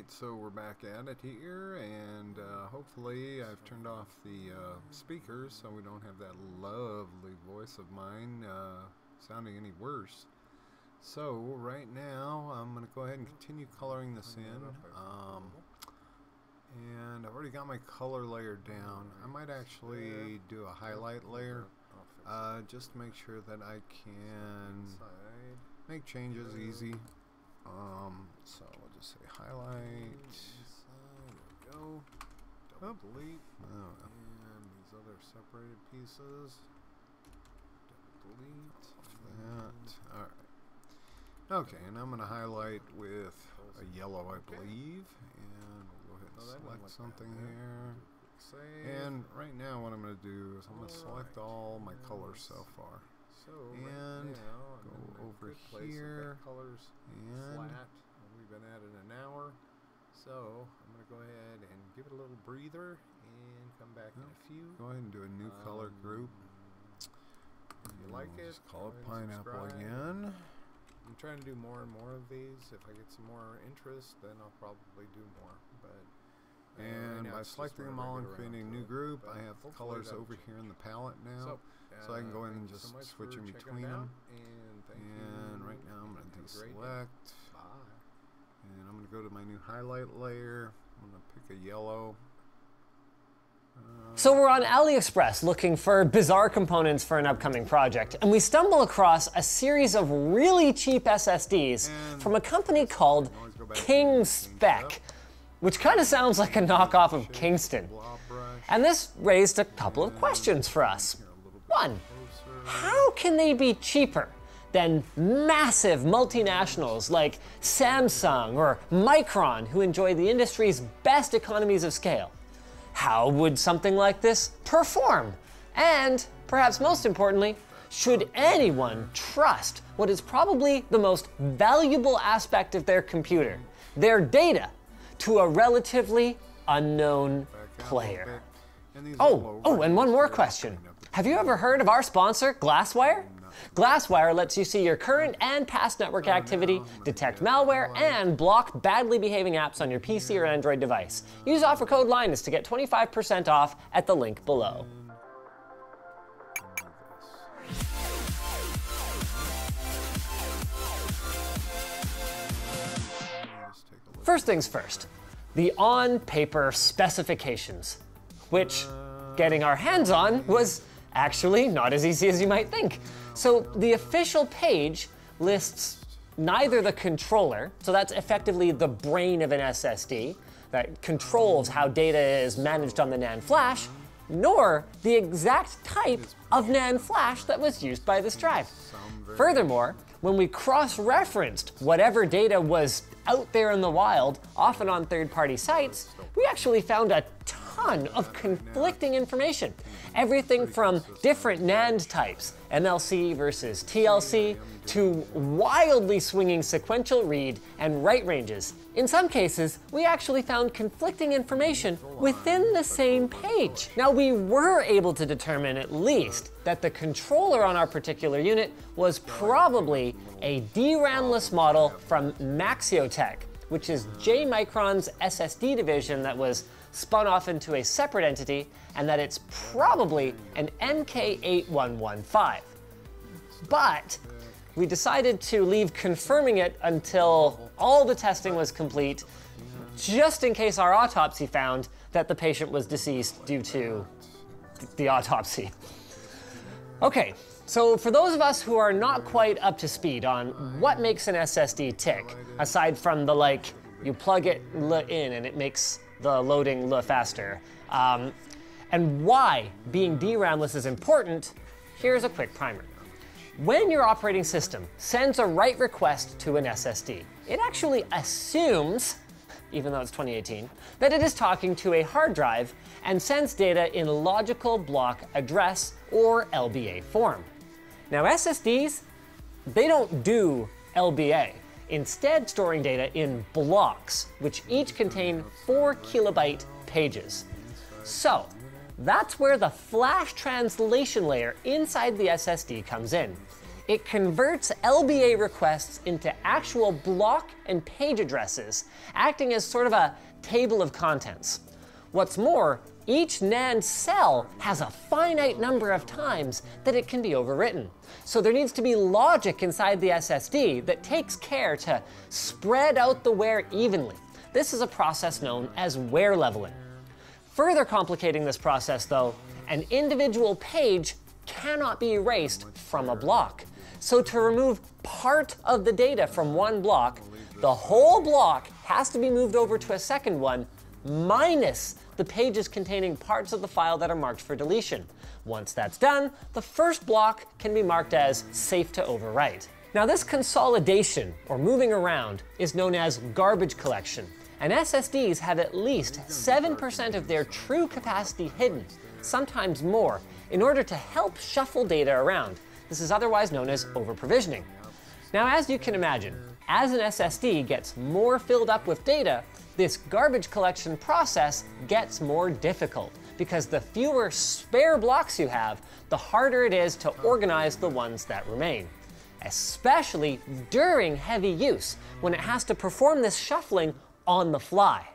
So we're back at it here, and hopefully I've turned off the speakers so we don't have that lovely voice of mine sounding any worse. So right now I'm going to go ahead and continue coloring this in, and I've already got my color layer down. I might actually do a highlight layer just to make sure that I can make changes easy. So we'll just say highlight. There we go. Double delete. And these other separated pieces. Double delete. That. Alright. Okay, and I'm going to highlight with a yellow, I believe. And we'll go ahead and select something here. And right now what I'm going to do is I'm going to select all my colors so far. And go over here, and we've been at it an hour, so I'm going to go ahead and give it a little breather and come back in a few. Go ahead and do a new color group. If you like it, just call it pineapple again. I'm trying to do more and more of these. If I get some more interest, then I'll probably do more. But and by selecting them all and creating a new group, I have the colors over here in the palette now. So I can go in and just switch in between them. And right now I'm going to deselect. And I'm going to go to my new highlight layer. I'm going to pick a yellow. So we're on AliExpress looking for bizarre components for an upcoming project, and we stumble across a series of really cheap SSDs from a company called King Spec, which kind of sounds like a knockoff of Kingston. And this raised a couple of questions for us. One, how can they be cheaper than massive multinationals like Samsung or Micron, who enjoy the industry's best economies of scale? How would something like this perform? And perhaps most importantly, should anyone trust what is probably the most valuable aspect of their computer, their data, to a relatively unknown player? Oh, and one more question. Have you ever heard of our sponsor, Glasswire? Glasswire lets you see your current and past network activity, detect malware, and block badly behaving apps on your PC or Android device. Use offer code Linus to get 25% off at the link below. First things first, the on-paper specifications, which getting our hands on was actually not as easy as you might think. So the official page lists neither the controller, so that's effectively the brain of an SSD that controls how data is managed on the NAND flash, nor the exact type of NAND flash that was used by this drive. Furthermore, when we cross-referenced whatever data was out there in the wild, often on third-party sites, we actually found a ton of conflicting information. Everything from different NAND types, MLC versus TLC, to wildly swinging sequential read and write ranges. In some cases, we actually found conflicting information within the same page. Now, we were able to determine at least that the controller on our particular unit was probably a DRAM-less model from Maxiotech, which is J Micron's SSD division that was spun off into a separate entity, and that it's probably an MK8115. But we decided to leave confirming it until all the testing was complete, just in case our autopsy found that the patient was deceased due to the autopsy. Okay, so for those of us who are not quite up to speed on what makes an SSD tick, aside from the you plug it in and it makes the loading faster, and why being DRAM-less is important, here's a quick primer. When your operating system sends a write request to an SSD, it actually assumes, even though it's 2018, that it is talking to a hard drive and sends data in logical block address or LBA form. Now SSDs, they don't do LBA, instead storing data in blocks, which each contain 4 kilobyte pages. So that's where the flash translation layer inside the SSD comes in. it converts LBA requests into actual block and page addresses, acting as sort of a table of contents. What's more, each NAND cell has a finite number of times that it can be overwritten. So there needs to be logic inside the SSD that takes care to spread out the wear evenly. This is a process known as wear leveling. Further complicating this process though, an individual page cannot be erased from a block. So to remove part of the data from one block, the whole block has to be moved over to a second one, minus the pages containing parts of the file that are marked for deletion. Once that's done, the first block can be marked as safe to overwrite. Now this consolidation, or moving around, is known as garbage collection, and SSDs have at least 7% of their true capacity hidden, sometimes more, in order to help shuffle data around. This is otherwise known as over-provisioning. Now, as you can imagine, as an SSD gets more filled up with data, this garbage collection process gets more difficult, because the fewer spare blocks you have, the harder it is to organize the ones that remain, especially during heavy use, when it has to perform this shuffling on the fly.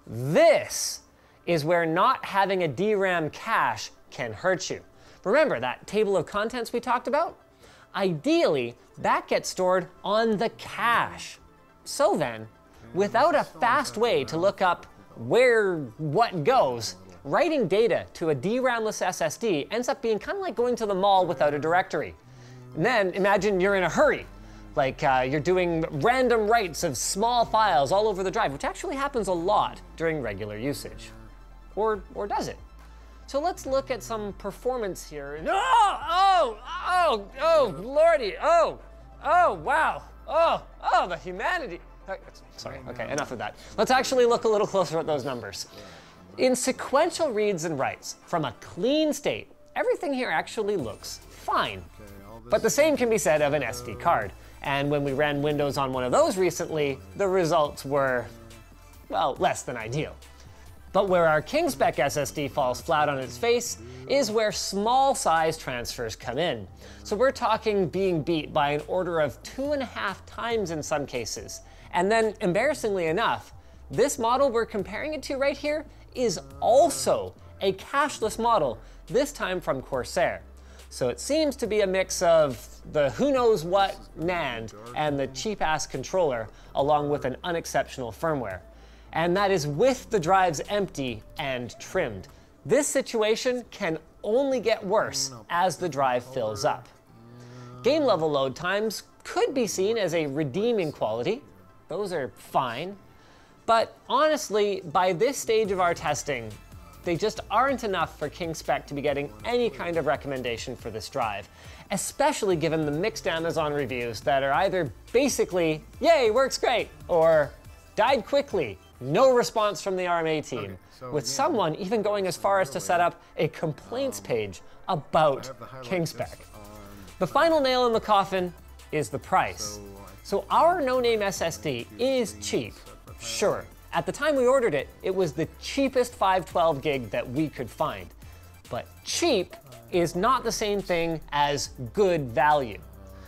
This is where not having a DRAM cache can hurt you. Remember that table of contents we talked about? Ideally, that gets stored on the cache. So then, without a fast way to look up where what goes, writing data to a DRAM-less SSD ends up being kind of like going to the mall without a directory. And then imagine you're in a hurry, like you're doing random writes of small files all over the drive, which actually happens a lot during regular usage. Or does it? So let's look at some performance here. Oh, lordy, oh, wow, oh, the humanity. Sorry, okay, enough of that. Let's actually look a little closer at those numbers. In sequential reads and writes, from a clean state, everything here actually looks fine. But the same can be said of an SD card. And when we ran Windows on one of those recently, the results were, well, less than ideal. But where our King-spec SSD falls flat on its face is where small size transfers come in. So we're talking being beat by an order of 2.5 times in some cases. And then, embarrassingly enough, this model we're comparing it to right here is also a cache-less model, this time from Corsair. So it seems to be a mix of the who knows what NAND and the cheap-ass controller, along with an unexceptional firmware. And that is with the drives empty and trimmed. This situation can only get worse as the drive fills up. Game level load times could be seen as a redeeming quality. Those are fine. But honestly, by this stage of our testing, they just aren't enough for King-spec to be getting any kind of recommendation for this drive, especially given the mixed Amazon reviews that are either basically, yay, works great, or died quickly, no response from the RMA team, with someone even going as far as to set up a complaints page about King-spec. The final nail in the coffin is the price. So our no-name SSD is cheap, sure. At the time we ordered it, it was the cheapest 512 gig that we could find. But cheap is not the same thing as good value.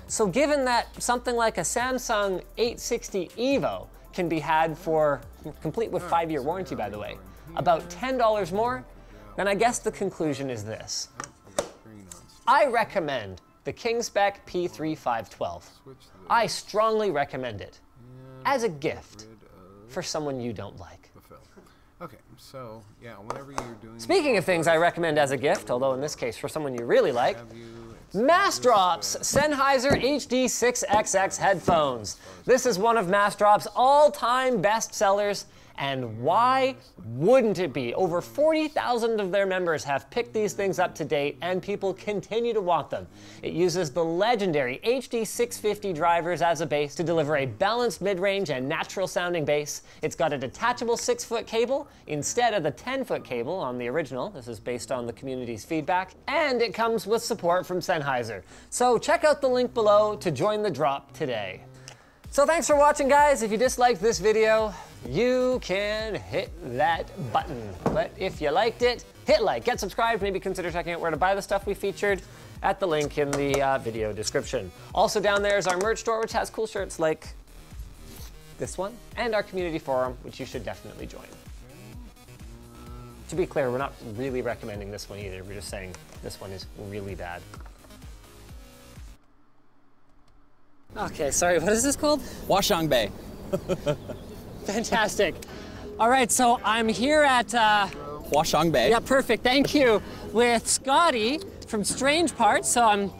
So given that something like a Samsung 860 EVO can be had for, complete with 5-year warranty by the way, about $10 more, then I guess the conclusion is this. I recommend the King-spec P3 512. I strongly recommend it as a gift for someone you don't like. Okay, so yeah, whenever you're doing... Speaking of things I recommend as a gift, although in this case for someone you really like, Massdrop's Sennheiser HD6XX headphones. This is one of Massdrop's all-time best sellers, and why wouldn't it be? Over 40,000 of their members have picked these things up to date, and people continue to want them. It uses the legendary HD650 drivers as a bass to deliver a balanced mid-range and natural-sounding bass. It's got a detachable 6-foot cable instead of the 10-foot cable on the original. This is based on the community's feedback. And it comes with support from Sennheiser. So check out the link below to join the drop today. So thanks for watching, guys. If you disliked this video, you can hit that button. But if you liked it, hit like, get subscribed, maybe consider checking out where to buy the stuff we featured at the link in the video description. Also down there is our merch store, which has cool shirts like this one, and our community forum, which you should definitely join. To be clear, we're not really recommending this one either. We're just saying this one is really bad. Okay, sorry, what is this called? Washangbei. Fantastic. All right, so I'm here at... Washangbei. Yeah, perfect, thank you. With Scotty from Strange Parts, so I'm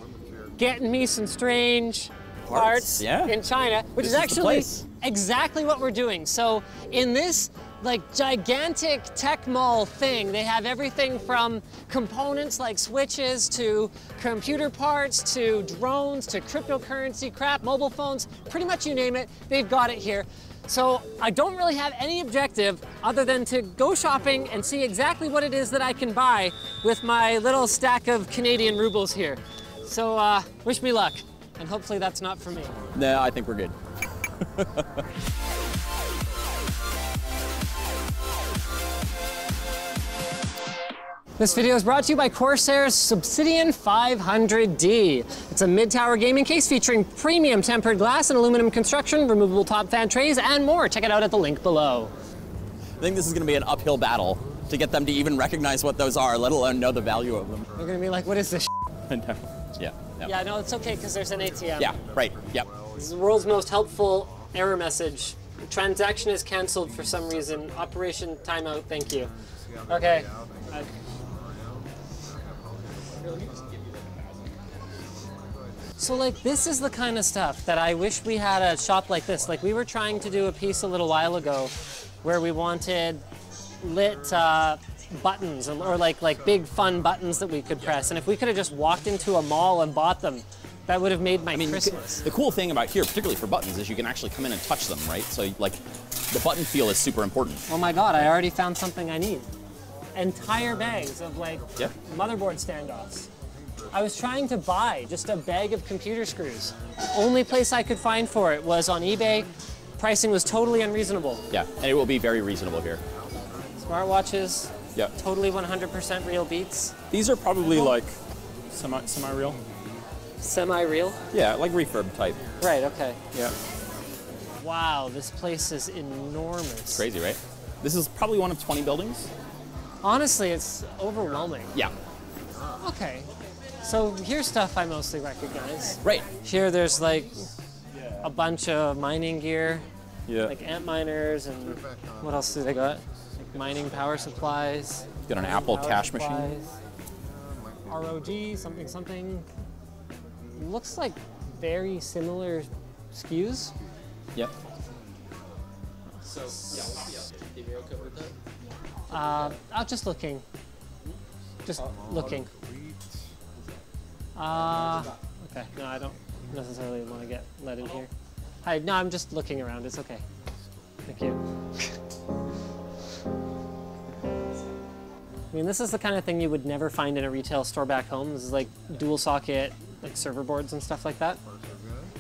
getting me some strange parts in China, which is actually exactly what we're doing. So in this like gigantic tech mall thing, they have everything from components like switches to computer parts to drones to cryptocurrency crap, mobile phones, pretty much you name it, they've got it here. So I don't really have any objective other than to go shopping and see exactly what it is that I can buy with my little stack of Canadian rubles here. So wish me luck, and hopefully that's not for me. No, I think we're good. This video is brought to you by Corsair's Obsidian 500D. It's a mid-tower gaming case featuring premium tempered glass and aluminum construction, removable top fan trays, and more. Check it out at the link below. I think this is going to be an uphill battle to get them to even recognize what those are, let alone know the value of them. They're going to be like, what is this? Yeah. Yeah, no, it's okay because there's an ATM. Yeah, right, yep. This is the world's most helpful error message. Transaction is canceled for some reason. Operation timeout, thank you. Okay. So like this is the kind of stuff that I wish we had a shop like this. Like we were trying to do a piece a little while ago where we wanted lit buttons or like big fun buttons that we could press. And if we could have just walked into a mall and bought them, that would have made my Christmas. The cool thing about here, particularly for buttons, is you can actually come in and touch them, right? So like the button feel is super important. Oh my God, I already found something I need. Entire bags of like motherboard standoffs. I was trying to buy just a bag of computer screws. Only place I could find for it was on eBay. Pricing was totally unreasonable. Yeah, and it will be very reasonable here. Smartwatches, totally 100% real beats. These are probably like semi-real. Semi-real? Yeah, like refurb type. Right, okay. Yeah. Wow, this place is enormous. It's crazy, right? This is probably one of 20 buildings. Honestly, it's overwhelming. Yeah. Okay. So here's stuff I mostly recognize. Right. Here there's like a bunch of mining gear. Yeah. Like ant miners and what else do they got? Like mining power supplies. Got an Apple cash machine. ROG, something, something. Looks like very similar SKUs. Yep. I'm just looking. Just looking. Okay, no, I don't necessarily want to get let in here. Hi, no, I'm just looking around, it's okay. Thank you. I mean, this is the kind of thing you would never find in a retail store back home. This is like dual socket, like server boards and stuff like that.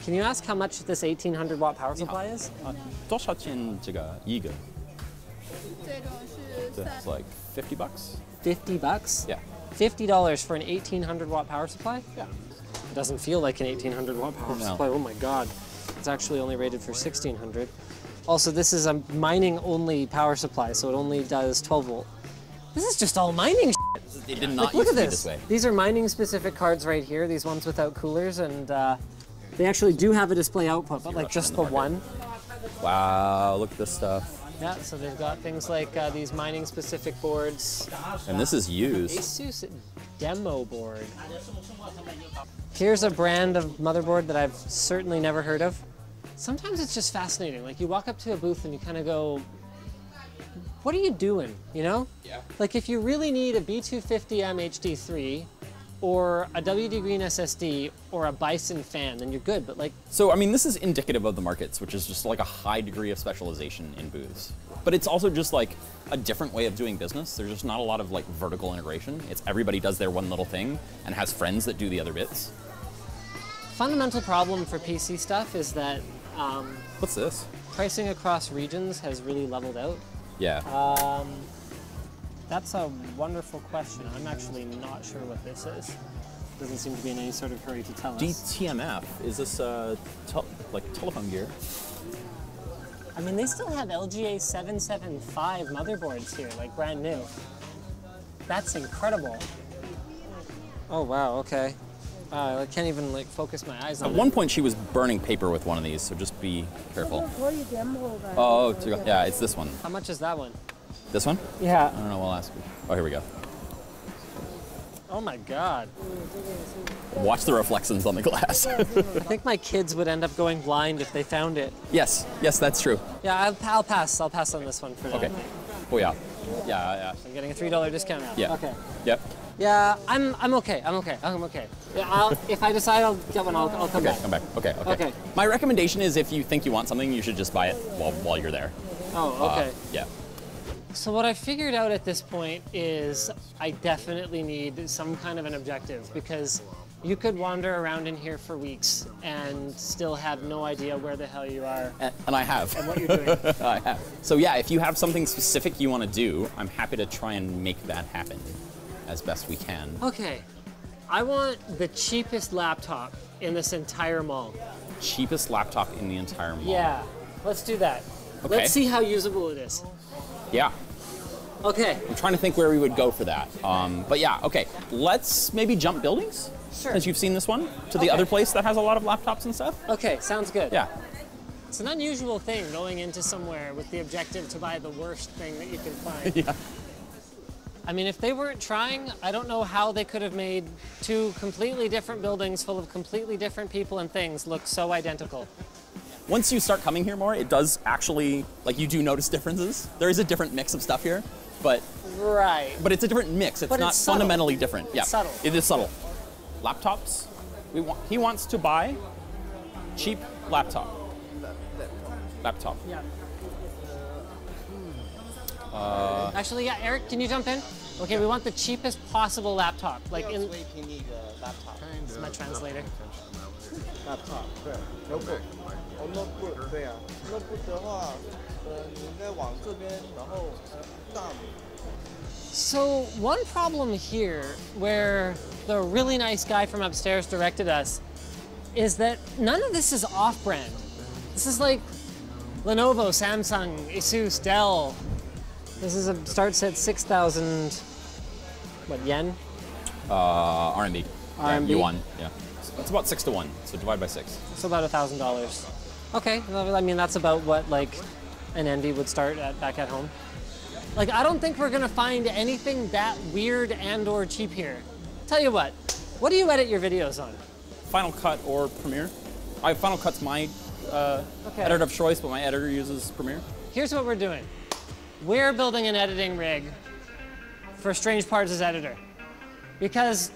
Can you ask how much this 1800 watt power supply is? 多少钱这个一个？ It's like $50. 50 bucks? Yeah. $50 for an 1800 watt power supply? Yeah. It doesn't feel like an 1800 watt power supply. Oh my God. It's actually only rated for 1600. Also, this is a mining only power supply, so it only does 12 volt. This is just all mining shit. It did not look used at to be this. this way. These are mining specific cards right here, these ones without coolers, and they actually do have a display output, but like just the one. Wow, look at this stuff. Yeah, so they've got things like these mining specific boards. And this is used. Asus demo board. Here's a brand of motherboard that I've certainly never heard of. Sometimes it's just fascinating. Like you walk up to a booth and you kind of go, what are you doing, you know? Yeah. Like if you really need a B250M HD3 or a WD Green SSD or a Bison fan, then you're good, but like... So, I mean, this is indicative of the markets, which is just like a high degree of specialization in booths. But it's also just like a different way of doing business. There's just not a lot of like vertical integration. It's everybody does their one little thing and has friends that do the other bits. Fundamental problem for PC stuff is that What's this? pricing across regions has really leveled out. Yeah. That's a wonderful question. I'm actually not sure what this is. Doesn't seem to be in any sort of hurry to tell us. DTMF, is this like telephone gear? I mean, they still have LGA 775 motherboards here, like brand new. That's incredible. Oh wow, okay. I can't even like focus my eyes on it. At one point she was burning paper with one of these, so just be careful. Oh, yeah, it's this one. How much is that one? This one? Yeah. I don't know, we'll ask you. Oh, here we go. Oh my God. Watch the reflections on the glass. I think my kids would end up going blind if they found it. Yes, that's true. Yeah, I'll pass. I'll pass on this one for now. Okay. Oh yeah. Yeah. I'm getting a $3 discount now. Yeah. Okay. Yep. Yeah, I'm okay. I'm okay. Yeah, if I decide I'll get one, I'll come back. Come back. Okay. My recommendation is if you think you want something, you should just buy it while you're there. Oh, okay. Yeah. So what I figured out at this point is I definitely need some kind of an objective, because you could wander around in here for weeks and still have no idea where the hell you are. And I have. And what you're doing. I have. So yeah, if you have something specific you want to do, I'm happy to try and make that happen as best we can. Okay. I want the cheapest laptop in this entire mall. Cheapest laptop in the entire mall. Yeah, let's do that. Okay. Let's see how usable it is. Yeah. Okay. I'm trying to think where we would go for that. But yeah, okay. Let's maybe jump buildings? Sure. Since you've seen this one, to the other place that has a lot of laptops and stuff? Okay, sounds good. Yeah. It's an unusual thing going into somewhere with the objective to buy the worst thing that you can find. Yeah. I mean, if they weren't trying, I don't know how they could have made two completely different buildings full of completely different people and things look so identical. Once you start coming here more, it does actually, like, you do notice differences. There is a different mix of stuff here, but... Right. But it's a different mix. It's not fundamentally different. Yeah. It's subtle. It is subtle. Laptops. He wants to buy cheap laptop. Yeah. Actually, yeah, Eric, can you jump in? Okay, we want the cheapest possible laptop. Like in. laptop. This is my translator. laptop 对 notebook notebook 对啊 notebook 的话你应该往这边然后大 So one problem here, where the really nice guy from upstairs directed us, is that none of this is off-brand. This is like Lenovo, Samsung, Asus, Dell. This is starts at 6,000, what, yen? RMB. RMB? Yeah, yuan, yeah. It's about 6 to 1, so divide by 6. So about $1,000. Okay, well, I mean, that's about what like an Envy would start at back at home. Like, I don't think we're gonna find anything that weird and or cheap here. Tell you what do you edit your videos on? Final Cut or Premiere. Final Cut's my editor of choice, but my editor uses Premiere. Here's what we're doing. We're building an editing rig for Strange Parts' editor. Because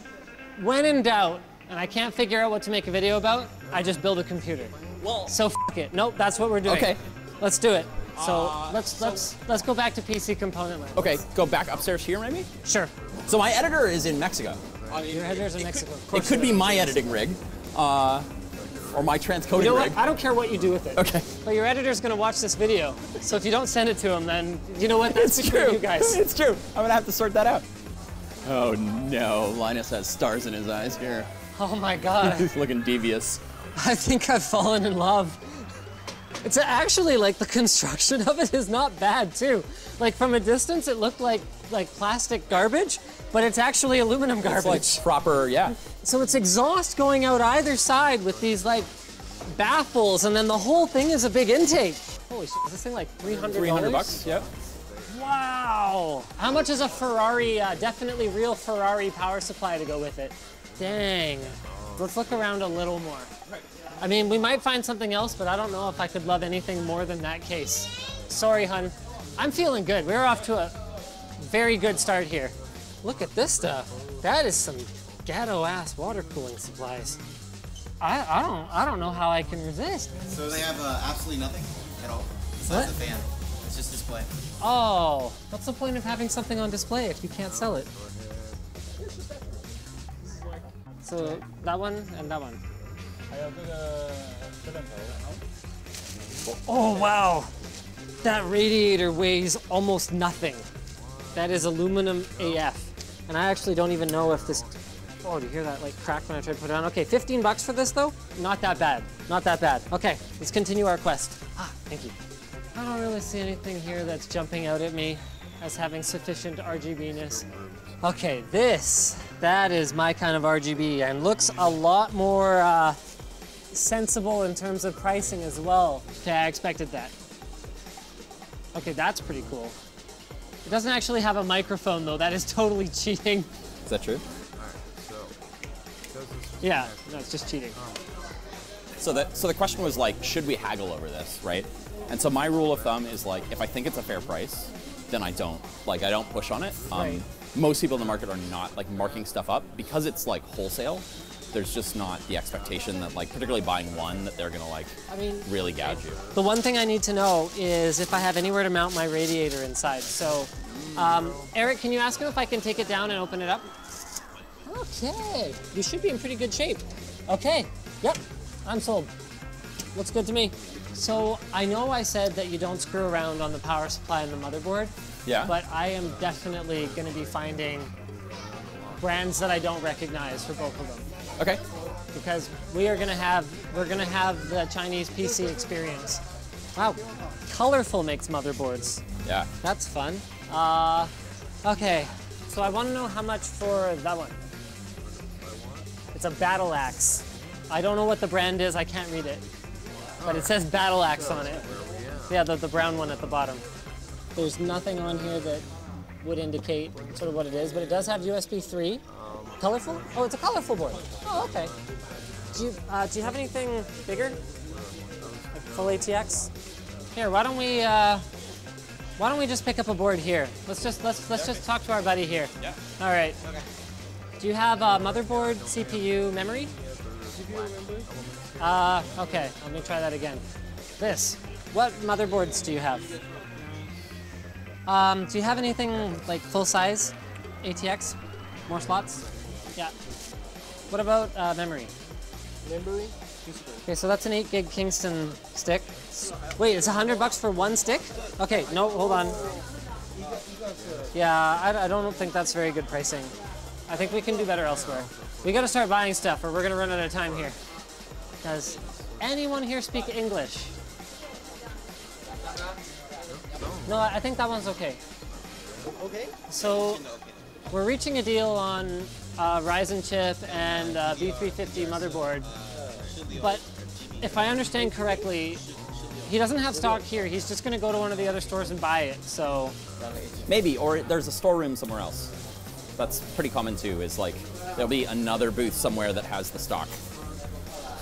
when in doubt, and I can't figure out what to make a video about, I just build a computer. Well, so f it. Nope, that's what we're doing. Okay. Let's do it. So let's go back to PC component land. Okay, go back upstairs here maybe? Sure. So my editor is in Mexico. Your editor's in Mexico. It could be my editing rig, or my transcoding you know rig. What? I don't care what you do with it. Okay. But your editor's gonna watch this video, so if you don't send it to him, then you know what? That's it's between true. you guys. It's true. I'm gonna have to sort that out. Oh no, Linus has stars in his eyes here. Oh my God. He's looking devious. I think I've fallen in love. It's actually like the construction of it is not bad too. Like from a distance, it looked like plastic garbage, but it's actually aluminum garbage. It's like proper, yeah. So it's exhaust going out either side with these like baffles, and then the whole thing is a big intake. Holy shit, is this thing like $300? 300 bucks, yep. Wow. How much is a Ferrari, definitely real Ferrari power supply to go with it? Dang. Let's look around a little more. I mean, we might find something else, but I don't know if I could love anything more than that case. Sorry, hun. I'm feeling good. We're off to a very good start here. Look at this stuff. That is some ghetto-ass water cooling supplies. I don't know how I can resist. So they have absolutely nothing at all. Besides the fan. It's just display. Oh, what's the point of having something on display if you can't sell it? So that one and that one. Oh wow, that radiator weighs almost nothing. That is aluminum AF. And I actually don't even know if this, oh, do you hear that like crack when I try to put it on? Okay, 15 bucks for this though? Not that bad, not that bad. Okay, let's continue our quest. Ah, thank you. I don't really see anything here that's jumping out at me as having sufficient RGB-ness. Okay, that is my kind of RGB and looks a lot more sensible in terms of pricing as well. Okay, I expected that. Okay, that's pretty cool. It doesn't actually have a microphone though, that is totally cheating. Is that true? Alright, so Yeah, no, it's just cheating. So the question was like, should we haggle over this, right? And so my rule of thumb is like, if I think it's a fair price, then I don't push on it. Right. Most people in the market are not like marking stuff up because it's like wholesale. There's just not the expectation that like, particularly buying one, that they're gonna like really gouge you. The one thing I need to know is if I have anywhere to mount my radiator inside. So, Eric, can you ask him if I can take it down and open it up? Okay, you should be in pretty good shape. Okay, yep, I'm sold. Looks good to me. So I know I said that you don't screw around on the power supply and the motherboard. Yeah. But I am definitely going to be finding brands that I don't recognize for both of them. Okay. Because we're gonna have the Chinese PC experience. Wow, Colorful makes motherboards. Yeah. That's fun. Okay, so I want to know how much for that one. It's a battle axe. I don't know what the brand is. I can't read it, but it says battle axe on it. Yeah, the brown one at the bottom. There's nothing on here that would indicate sort of what it is, but it does have USB 3. Colorful? Oh, it's a colorful board. Oh, okay. Do you have anything bigger? Like full ATX? Here, why don't we just pick up a board here? Let's just talk to our buddy here. Yeah. All right. Okay. Do you have a motherboard, CPU, memory? Okay. Let me try that again. This. What motherboards do you have? Do you have anything like full size ATX? More slots? Yeah. What about memory? Memory? Okay, so that's an 8 gig Kingston stick. Wait, it's $100 for one stick? Okay, no, hold on. Yeah, I don't think that's very good pricing. I think we can do better elsewhere. We gotta start buying stuff or we're gonna run out of time here. Does anyone here speak English? No, I think that one's okay. Okay. So, we're reaching a deal on Ryzen chip and B350 motherboard, but if I understand correctly, he doesn't have stock here. He's just going to go to one of the other stores and buy it. So maybe, or there's a storeroom somewhere else. That's pretty common too. Is like there'll be another booth somewhere that has the stock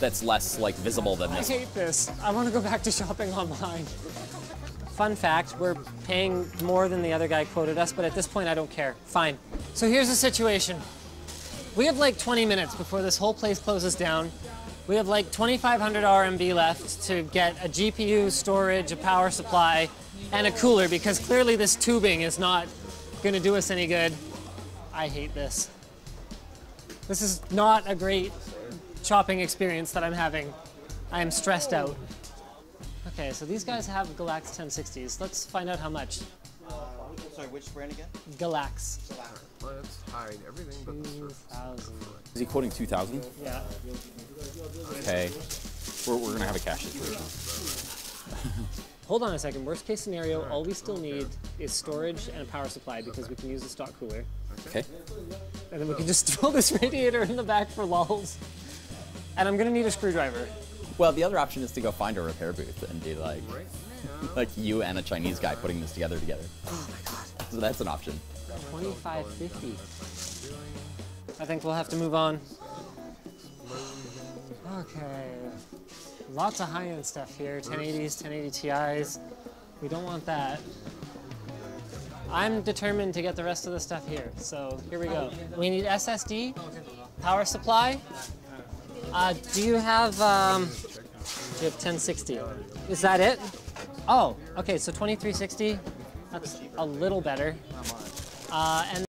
that's less like visible than this. I hate this. I want to go back to shopping online. Fun fact, we're paying more than the other guy quoted us, but at this point I don't care. Fine. So here's the situation. We have like 20 minutes before this whole place closes down. We have like 2,500 RMB left to get a GPU, storage, a power supply, and a cooler because clearly this tubing is not gonna do us any good. I hate this. This is not a great shopping experience that I'm having. I am stressed out. Okay, so these guys have Galax 1060s. Let's find out how much. Sorry, which brand again? Galax. Let's hide everything but the surface. 2,000. Is he quoting 2,000? Yeah. Okay. We're gonna have a cash situation. Hold on a second. Worst case scenario, all we still need is storage and a power supply because we can use the stock cooler. Okay. And then we can just throw this radiator in the back for lulz. And I'm gonna need a screwdriver. Well, the other option is to go find a repair booth and be like, like you and a Chinese guy putting this together. Oh my god. So that's an option. 2550. I think we'll have to move on. Okay. Lots of high-end stuff here. 1080s, 1080 Ti's. We don't want that. I'm determined to get the rest of the stuff here. So here we go. We need SSD, power supply. Do you have 1060? Is that it? Oh, okay, so 2360. That's a little better. And